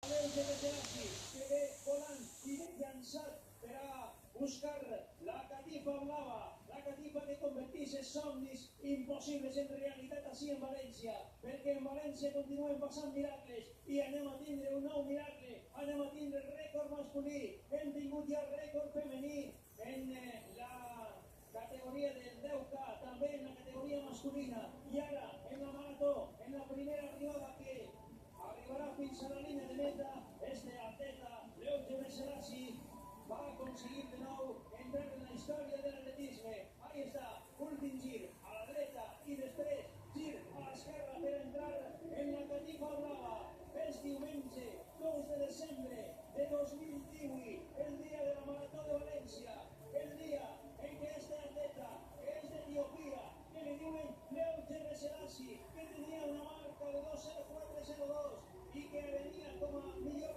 Aleuge de Gerasi, que ve volant i llançat per a buscar la catifa blava, la catifa que converteix els somnis impossibles en realitat així en València, perquè en València continuen passant miracles i anem a tindre un nou miracle, anem a tindre rècord masculí, hem tingut ja rècord femení en la categoria del 10K, també en la categoria masculina, i ara en la marató, en la primera arribada que arribarà fins a la línia de meta, este atleta, Leuge de Gerasi, va aconseguir de nou entrar en la història de l'atletisme. Ahí està, últim gir a la dreta i després gir a l'esquerra per entrar en la catifa blava. És diumenge 2 de desembre de 2018, el dia de la Marató de València, el dia en què este atleta, que és d'Etiopia, que li diuen Leuge de Gerasi, que tenia una marca de 2:04:02 i que venia com a millor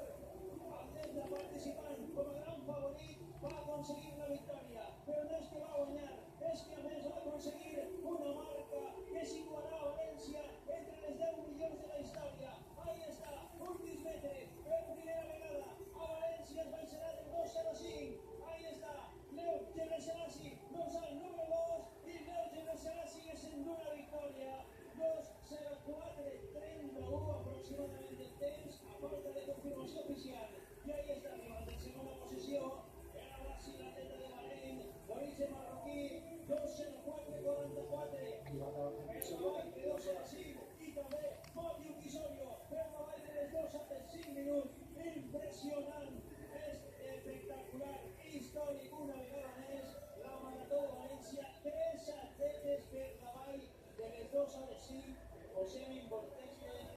atleta participant, com a gran favorit, va aconseguir la victòria. Però no és que va guanyar, és que a més va aconseguir una marca que situarà a València entre les 10 millors de la història. Ahí està, últims metres, per primera vegada a València es baixarà del 2:05. Ahí està, Leuge de Gerasi, doncs al número 2, i Leuge de Gerasi és en una victòria. 2:04:31 aproximadament el temps, a falta de confirmació oficial. I ahí està arribant en segona posició, el Abbasi, l'atleta de Bahrein, d'origen marroquí, 2:04:44. Per davall de 2:05, i també Matthew Quixote.